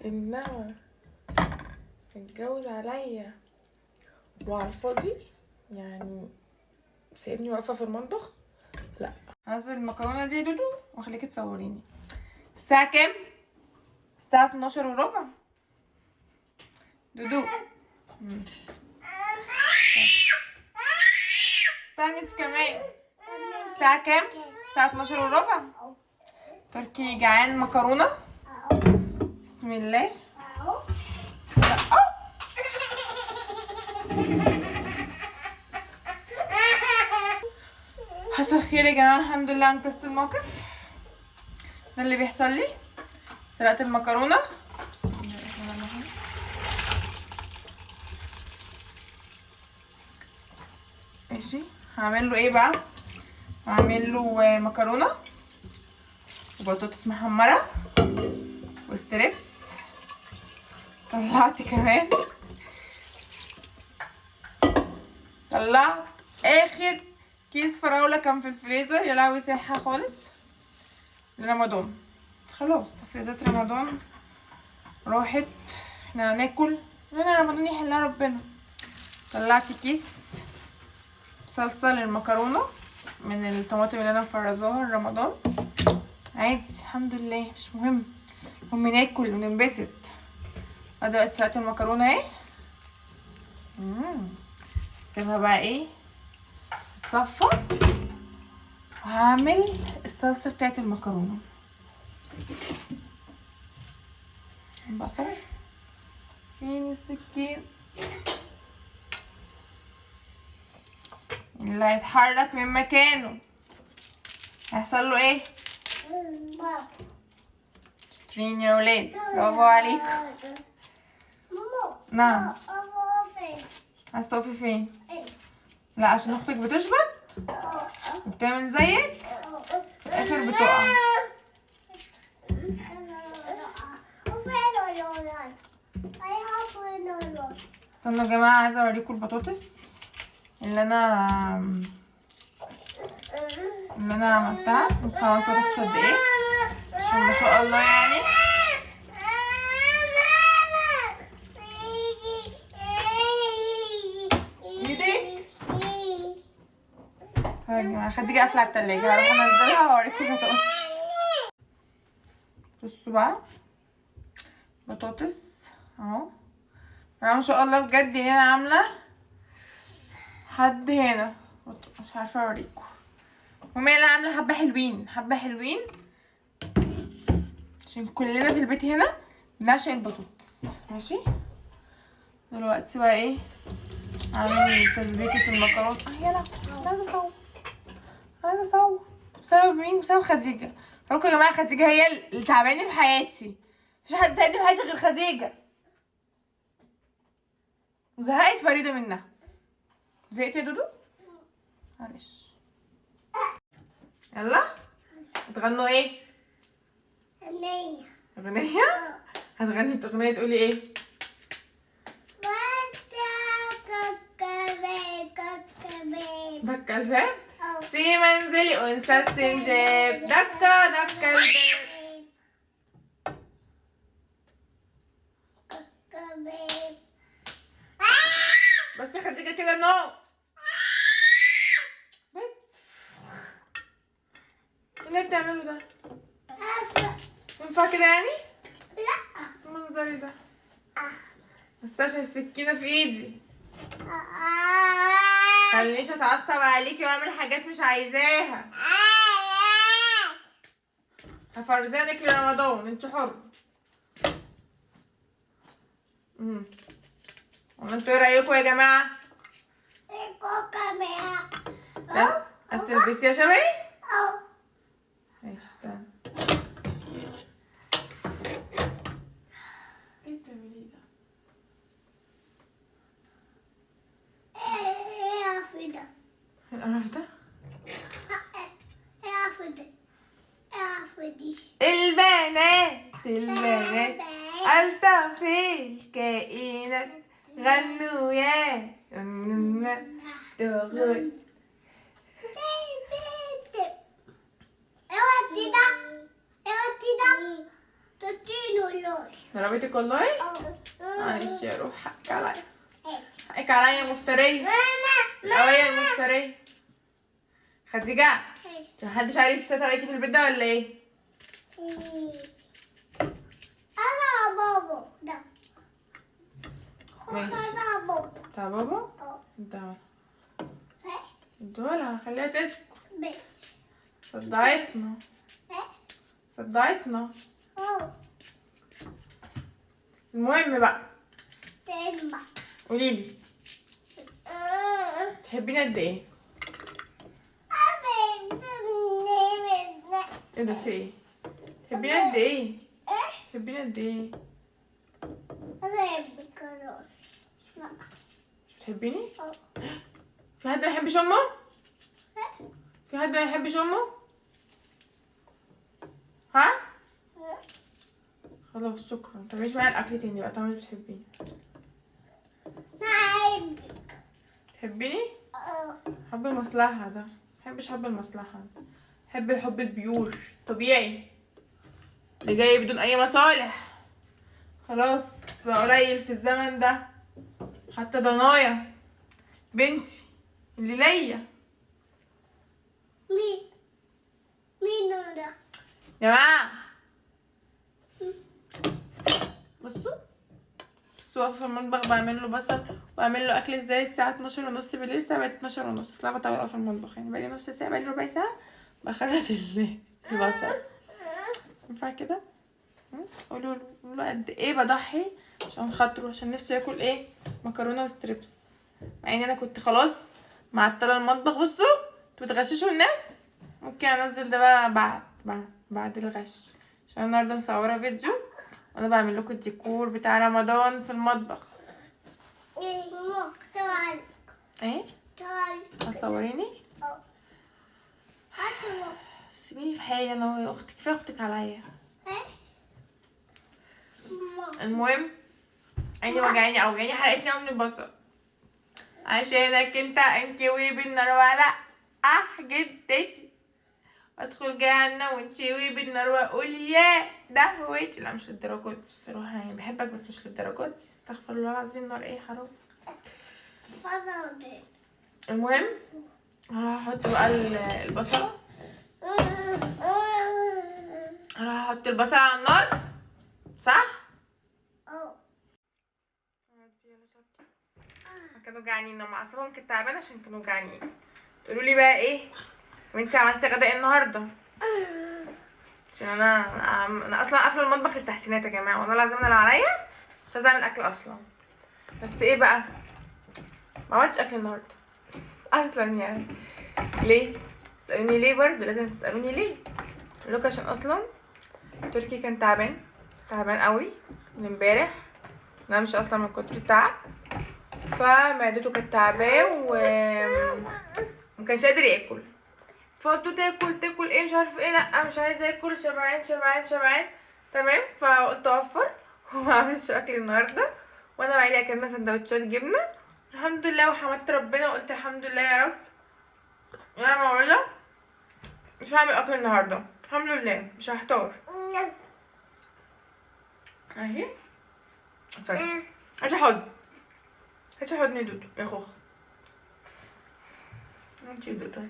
انما اتجوز عليا وعلى الفاضي، يعني سيبني واقفه في المطبخ. لا، هنزل المكرونه دي يا دودو واخليكي تصوريني. الساعه كام؟ الساعه 12:15 دودو. استني انت كمان. الساعه كام؟ الساعه 12:15. تركي جعان مكرونه. بسم الله. حصل خير يا جماعه، الحمد لله انقذت الموقف. ده اللي بيحصل لي. سلقت المكرونه. بسم الله الرحمن الرحيم. ماشي، هعمل له ايه بقى؟ هعمل له مكرونه وبطاطس محمره وستريبس. طلعت كمان، طلعت اخر كيس فراوله كان في الفريزر. يا لهوي سايحه خالص لرمضان. خلاص تفريزات رمضان راحت، احنا هناكل هنا رمضان يحلها ربنا. طلعت كيس صلصه للمكرونه من الطماطم اللي انا مفرزاها لرمضان. عادي الحمد لله، مش مهم، المهم ناكل وننبسط. دلوقتي سلقت المكرونه اهي. سيبها بقى ايه تصفى، وهعمل الصلصه بتاعت المكرونه. بصل، فين السكين؟ اللي هيتحرك من مكانه هيحصل له ايه؟ شاطرين يا ولاد، برافو عليكم. نعم. عايز تقفي فين؟ لا عشان اختك بتشبط وبتعمل زيك في الاخر بتقع. استنوا يا جماعه، عايزه اوريكم البطاطس اللي انا عملتها. بصوا عملت بطاطس قد ايه، عشان ما شاء الله يعني. خديجة قافلة على التلاجة، هروح انزلها واوريكم البطاطس. بصوا بقى بطاطس اهو. انا ما شاء الله بجد هنا عاملة حد هنا، مش عارفة اوريكم. المهم انا عاملة حبة حلوين حبة حلوين عشان كلنا في البيت هنا بنعشق البطاطس. ماشي، دلوقتي بقى ايه؟ اعمل تسبيكة المكرونة. يلا عايزة اصور، عايزة اصور. بسبب مين؟ بسبب خديجة. لكم يا جماعة خديجة هي اللي تعباني في حياتي، مفيش حد تاني في حياتي غير خديجة. زهقت فريدة منها. زهقت يا دودو؟ معلش. يلا هتغنوا ايه؟ أغنية؟ هتغني أغنية تقولي ايه؟ دق الباب في منزلي أنثى استنجاب، دق الباب. بس يا خديجة كده نو. ايه اللي بتعمله ده؟ ينفع كده يعني؟ لا. المنظري ده بس عشان السكينة في ايدي خلينيش اتعصب عليكي واعمل حاجات مش عايزاها. هفرزانك لرمضان، انت حر. ولا انتوا ايه رايكم يا جماعه؟ بس تلبسي يا شبابي. ماشي استنى. ايه بتعمليه ده؟ القرف ده؟ البنات ألطف الكائنات غنوا يا تغني. ضربتك والله؟ معلش يا روح، حقك عليا، حقك عليا يا مفترية، القوية المفترية. خديجة، محدش عارف يسيطر عليكي في البيت ده ولا ايه؟ انا بابا ده. ماشي. انا بابا. بتاع بابا؟ ادوها خليها تسكت. صدعتنا. صدعتنا. المهم بقى، قوليلي تحبيني قد ايه؟ ايه ده في ايه؟ تحبيني قد ايه؟ تحبيني قد ايه؟ مش بتحبيني؟ في حد ما يحبش امه؟ في حد ما يحبش امه؟ ها؟ خلاص شكرا، متعمليش معايا الاكل تاني بقى طالما مش بتحبيني. تحبيني؟ حب المصلحة ده، محبش حب المصلحة، حب الحب البيور طبيعي اللي جاي بدون اي مصالح. خلاص بقى قليل في الزمن ده، حتى ضنايا بنتي اللي ليا. مين ده؟ يا جماعة بصوا واقفة في المطبخ بعمل له بصل واعمل له اكل ازاي الساعة 12:30 بالليل. الساعة بقت 12:30، لا بطول في المطبخ يعني، بقالي نص ساعة، بقالي ربع ساعة بخرج البصل. ينفع كده؟ قولوا له قد ايه بضحي عشان خاطره، عشان نفسه ياكل ايه؟ مكرونة وستريبس، مع ان انا كنت خلاص معطلة المطبخ. بصوا انتوا بتغششوا الناس. ممكن انزل ده بقى بعد الغش، عشان النهارده مصوره فيديو وانا بعمل لكم الديكور بتاع رمضان في المطبخ. ايه هتصوريني؟ سيبيني في حالي انا ويا اختك، كفايه اختك عليا. المهم عيني وجعاني قوي، يعني حرقتني قوي من البصل عشانك انت وبالنار ولا جدتي ادخل جهنم وانتوي بالنار واقول يا دهوتي. لا مش للدرجات دي بصراحه، يعني بحبك بس مش للدرجات دي، استغفر الله العظيم، نار ايه حرام. المهم هروح احط بقى البصله، هروح احط البصله على النار صح؟ كانوا جعانين، هم اصلا كنت تعبانه عشان كانوا جعانين. تقولوا لي بقى ايه وانتي عملتي غدا النهارده؟ عشان انا اصلا قافله المطبخ للتحسينات يا جماعه، والله العظيم انا لو عليا مش عايزه اعمل اكل اصلا. بس ايه بقى، ما عملتش اكل النهارده اصلا يعني. ليه تسالوني ليه؟ برضه لازم تسالوني ليه. اقول لكم عشان اصلا تركي كان تعبان قوي من امبارح، انا مش اصلا من كتر التعب، فمعدته كانت تعباه ومكانش قادر ياكل. فقلت تاكل ايه مش عارفه ايه، لا مش عايزه اكل، شبعان تمام. فقلت اوفر وما اعملش اكل النهارده، وانا معايا اكلنا سندوتشات جبنه الحمد لله، وحمدت ربنا وقلت الحمد لله يا رب. انا موعده مش هعمل اكل النهارده الحمد لله، مش هحتار. ماشي هاتي حضن دودو يا خوخ، هاتي دودو،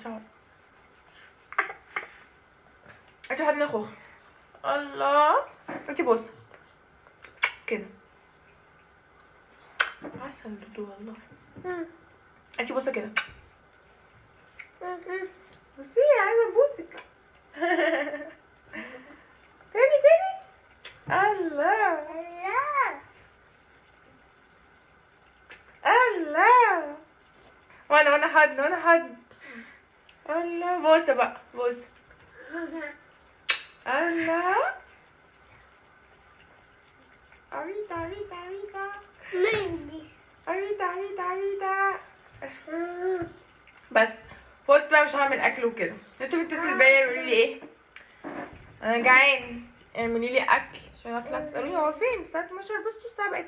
هاتي حضن يا خوخ. الله انتي بص كده عسل دودو والله. انتي بصي كده، بصي عايزه ابوسك. تاني الله وانا حضن الله. بوسه بقى بوسه الله. عبيطة بس. فقلت بقى مش هعمل اكل وكده، انتوا بتتصل بيا يقولوا لي ايه انا جعان اعملي لي اكل عشان اطلع تسالوني هو فين الساعه 12. بصوا الساعه بقت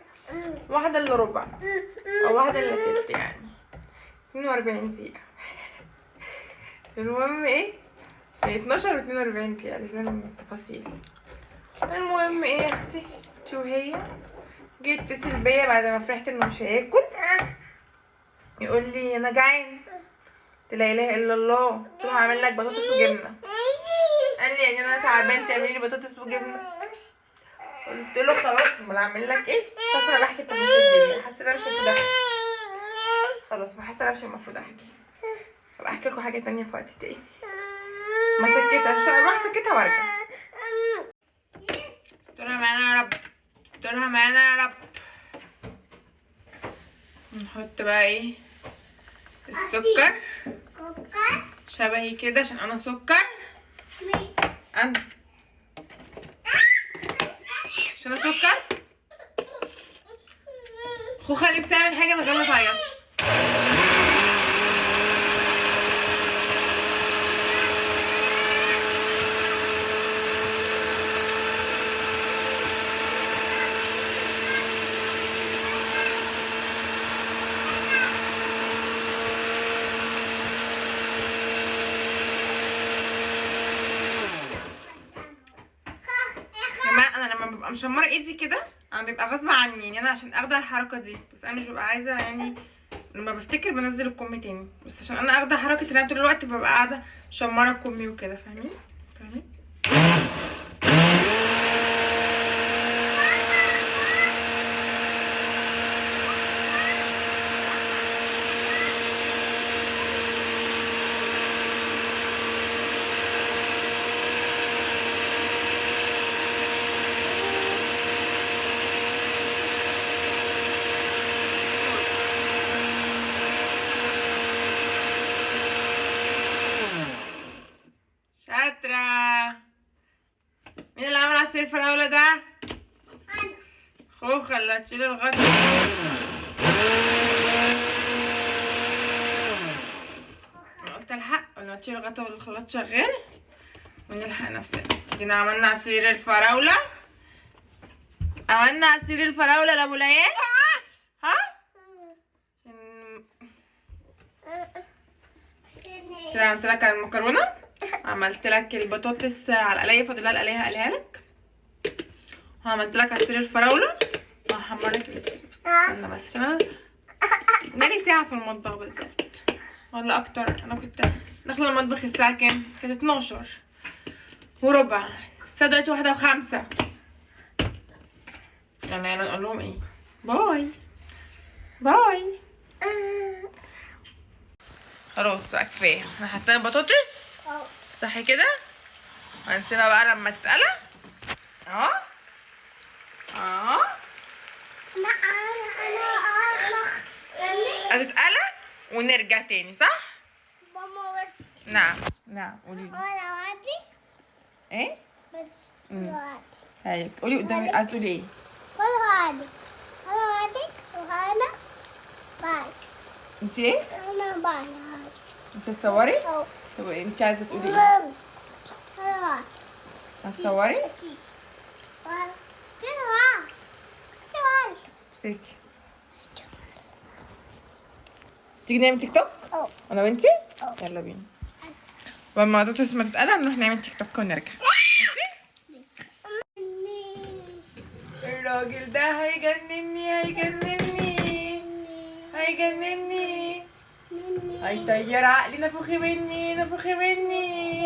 1:15 او 1:15 يعني 42 دقيقه. المهم ايه 12 و42 دقيقه، لازم التفاصيل. المهم ايه يا اختي، شو هي جيت اتصل بيا بعد ما فرحت انه مش هياكل، يقول لي انا جعان. قلت لا اله الا الله، قلت له هعمل لك بطاطس وجبنه. قال لي يعني انا تعبان تعملي لي بطاطس وجبنه؟ قلت له خلاص امال اعمل لك ايه؟ مش عارفه انا بحكي التفاصيل دي، حاسه ان انا مش المفروض احكي. خلاص ما حاسه ان انا مش المفروض احكي، هبقى احكي لكم حاجه تانية في وقت تاني. ما سكتها عشان اروح سكتها وارجع. استرها معانا يا رب، استرها معانا يا رب. نحط بقى ايه السكر شبهي كده عشان انا سكر. انا عشان انا سكر. خوخة نفسي اعمل حاجه من غير ما تعيطش. انا لما ببقى مشمره ايدي كده انا بيبقى غصب عني، يعني انا عشان اخده الحركه دي، بس انا مش ببقى عايزه يعني لما بفتكر بنزل الكم تاني، بس عشان انا اخده حركه ان انا طول الوقت ببقى قاعده مشمره كمي وكده، فاهمين؟ شاطرة. مين اللي عمل عصير الفراولة ده؟ أنا. خوخة اللي هتشيل الغطا. أنا قلت الحق ولا هتشيل الغطا والخلاط شغال ونلحق نفسنا. جينا عملنا عصير الفراولة، عملنا عصير الفراولة لأبو ليال. ها؟ كده عملت لك المكرونة، عملت لك البطاطس على القليه، فاضلها القليه هقليها لك، وعملت لك عصير الفراوله، وهحمر لك الاستريبس. استنى بس عشان انا بقالي ساعه في المطبخ بالظبط ولا اكتر. انا كنت داخله المطبخ الساعه كام؟ كانت 12 وربع، الساعه دلوقتي 1:05. يعني انا نقول لهم ايه؟ باي باي. خلاص بقى كفايه، احنا حطينا البطاطس صح كده، هنسيبها بقى لما تتقلى. اهو هتتقلى ونرجع تاني صح؟ ماما بس. نعم قولي لي. ولا وادي ايه؟ بس. ولا وادي. هيك قولي قدامي عايزه تقولي ايه؟ ولا وادي. ولا وادي وهنا باي. انت ايه؟ انا باي. انت هتصوري؟ أو. طب انت عايزه تقولي ايه؟ ولا وادي. هتصوري؟ ولا. سيتي تيجي نعمل تيك توك؟ انا وانتي؟ يلا بينا. لما البطاطس ما تتقلى نروح نعمل تيك توك ونرجع. ماشي؟ الراجل ده هيجنني هيجنني هيجنني، هيطير عقلي، نفخي مني نفخي مني.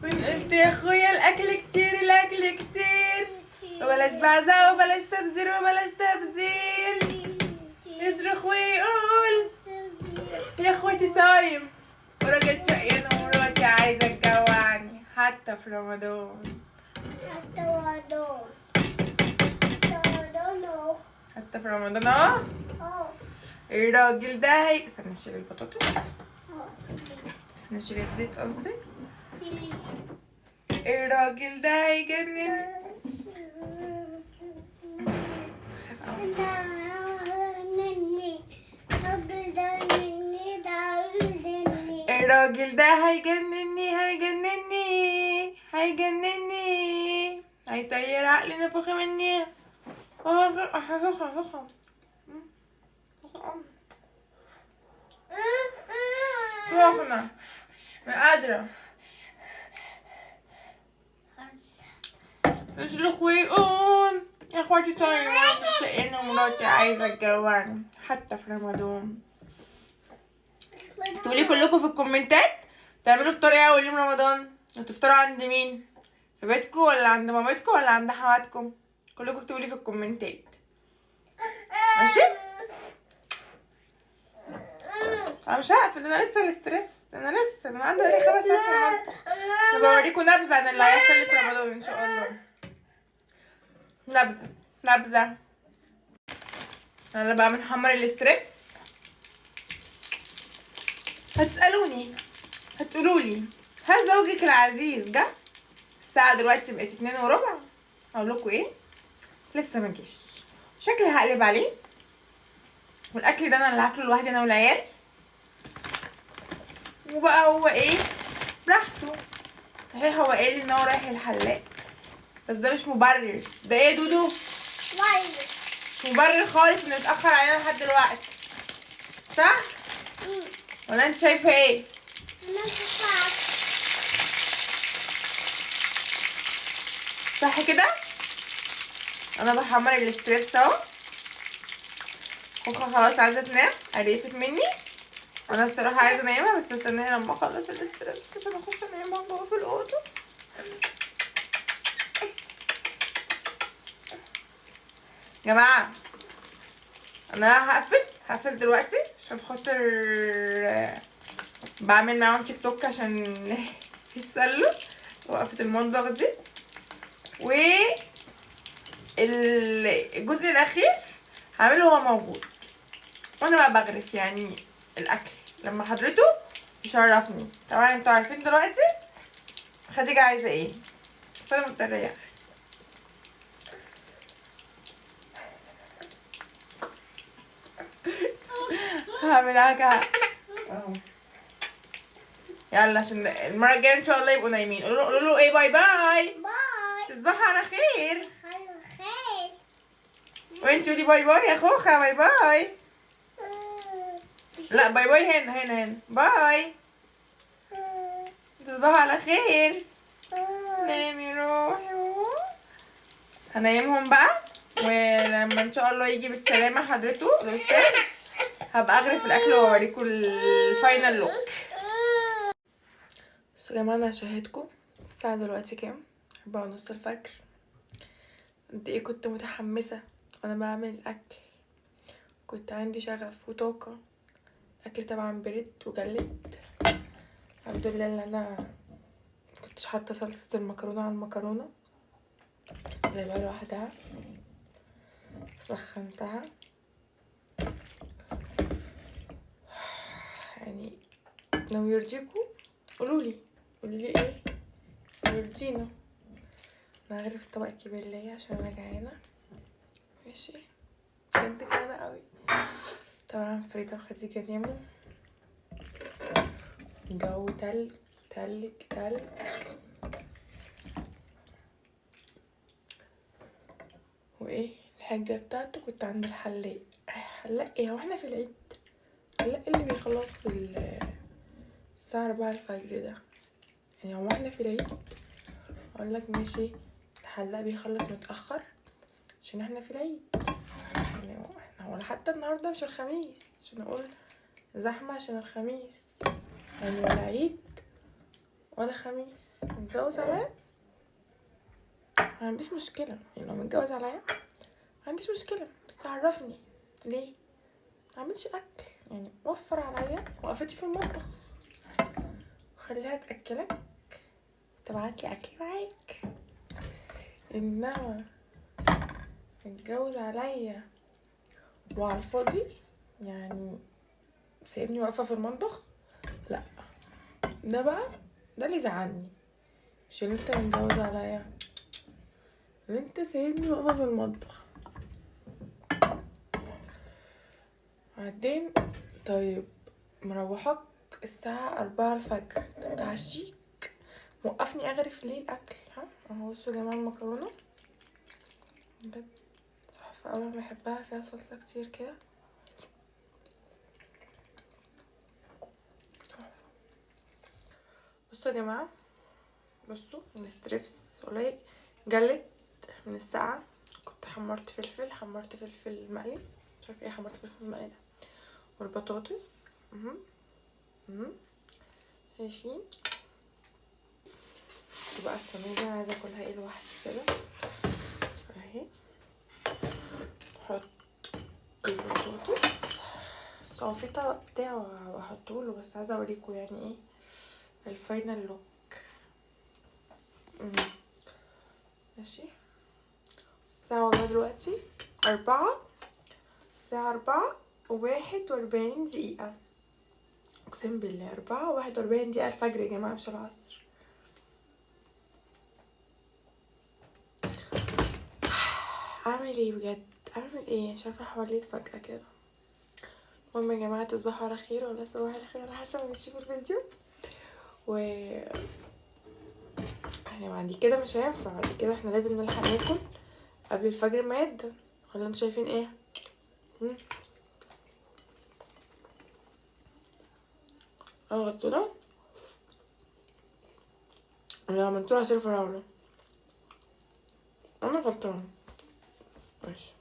قلت يا اخويا الاكل كتير الاكل كتير، وبلاش بعزة وبلاش تبذير وبلاش تبذير. يصرخ ويقول يا اخواتي صايم وراجل شقيان ومراتي عايزة تجوعني حتى في رمضان. حتى في رمضان اهو. الراجل ده استنى نشيل البطاطس، استنى نشيل الزيت قصدي. الراجل ده هيجنن. الراجل ده هيجنني هيجنني هيجنني، هيطير عقلي نفخ مني. سخنة مش قادرة. اصرخ ويقول يا اخواتي صايم شقينا ومراتي عايزة تجوعني حتى في رمضان. تقولي كلكم في الكومنتات تعملوا فطار ايه اول يوم رمضان؟ هتفطروا عند مين؟ في بيتكم ولا عند مامتكم ولا عند حماتكم؟ كلكم اكتبوا لي في الكومنتات ماشي. انا مش هقفل، انا لسه الاستريبس، انا عندي بقالي 5 ساعات في المطبخ. انا بوريكم نبذه عن اللي هيحصل لي في رمضان ان شاء الله. نبذه انا بقى بنحمر الاستريبس. هتسالوني هتقولولي هل زوجك العزيز جه؟ الساعه دلوقتي بقت 2:15. اقول لكم ايه؟ لسه ما جيش. شكلي هقلب عليه، والاكل ده انا اللي هاكله لوحدي انا والعيال، وبقى هو ايه براحته. صحيح هو قال لي ان هو رايح الحلاق، بس ده مش مبرر. ده ايه يا دودو؟ مش مبرر خالص انه يتاخر علينا لحد دلوقتي، صح؟ ولا انت شايفه ايه؟ صح كده؟ انا بحمر الستريبس اهو. خوخه خلاص عايزه تنام، قريفت مني، وانا بصراحه عايزه انامها، بس مستنيه لما اخلص الستريبس عشان اخش انام جوه في الاوضه. جماعه انا هقفل دلوقتي عشان خاطر بعمل معاهم تيك توك عشان يتسلوا. وقفة المطبخ دي والجزء الاخير هعمله هو موجود، وانا بقى بغرف يعني الاكل لما حضرته يشرفني. طبعا انتوا عارفين دلوقتي خديجة عايزه ايه، فانا مضطره يعني. هعمل حاجه يلا عشان المره الجايه ان شاء الله يبقوا نايمين. قولوا له ايه؟ باي باي. تصبحوا على خير. وانت قولي باي باي يا خوخه. باي باي. لا باي باي هنا باي. تصبحوا على خير. نامي روحي. هنيمهم بقى، ولما ان شاء الله يجي بالسلامه حضرته الاستاذ هبقى اغرف الاكل واوريكم الفاينل لوك. بصوا يا جماعه انا هشاهدكم. الساعه دلوقتي كام؟ 4:30 الفجر. قد ايه كنت متحمسه وانا بعمل الاكل، كنت عندي شغف وطاقه. الاكل طبعا برد وجلد. الحمد لله ان انا مكنتش حاطه صلصه المكرونه على المكرونه زي بقى لوحدها، سخنتها يعني. لو يرضيكوا قولولي ايه يرضينا. انا هغرف الطبق الكبير ليا عشان انا جعانه. ماشي بجد جعانه قوي. طبعا فريدة وخديجة ناموا. الجو تلج تلج تلج. وايه الحاجة بتاعته كنت عند الحلاق. حلاق ايه؟ هو احنا في العيد؟ حلاق اللي بيخلص الساعة 4 الفجر ده يعني. هو احنا في العيد؟ اقول لك ماشي الحلاق بيخلص متأخر عشان احنا في العيد يعني. احنا ولا حتى النهاردة مش الخميس عشان اقول زحمة عشان الخميس يعني، ولا عيد ولا خميس. متجوز عليا ما عنديش مشكلة يعني، لو متجوز عليا ما عنديش مشكلة، بس عرفني ليه معملش اكل يعني. وفر عليا وقفتي في المطبخ وخليها تاكلك تبعتلي اكل معاك. انما متجوز عليا وعلى الفاضي يعني سيبني واقفه في المطبخ، لا. ده بقى ده اللي زعلني، مش اللي انت متجوز عليا، اللي انت سايبني واقفه في المطبخ. بعدين طيب مروحك الساعة 4 الفجر تعشيك موقفني اغرف ليه الاكل؟ ها اهو بصوا يا جماعه المكرونه بجد تحفه اوي، بحبها فيها صلصه كتير كده تحفه. بصوا يا جماعه، بصوا الستريبس والله جلد من الساعة كنت حمرت فلفل مقلي، مش عارفه ايه حمرت فلفل مقلي ده، والبطاطس. شايفين بقى الصينية دي انا عايزة اكلها ايه لوحدي كده اهي. احط البطاطس، بس هو في طبق بتاعه واحطهوله، بس عايزة اوريكم يعني ايه الفاينل لوك. ماشي. الساعة والله دلوقتي 4، الساعة 4:41. اقسم بالله 4:41 الفجر يا جماعة مش العصر. اعمل ايه بجد، اعمل ايه، مش عارفة حواليت فجأة كده. المهم يا جماعة تصبحوا على خير ولا صباح الخير على حسب ما تشوفوا الفيديو. و يعني بعد كده مش هينفع، بعد كده احنا لازم نلحق ناكل قبل الفجر ما يبدأ، ولا انتوا شايفين ايه؟ انا غلطانة، انا عملتوها عصير فراولة، انا غلطانة. ماشي.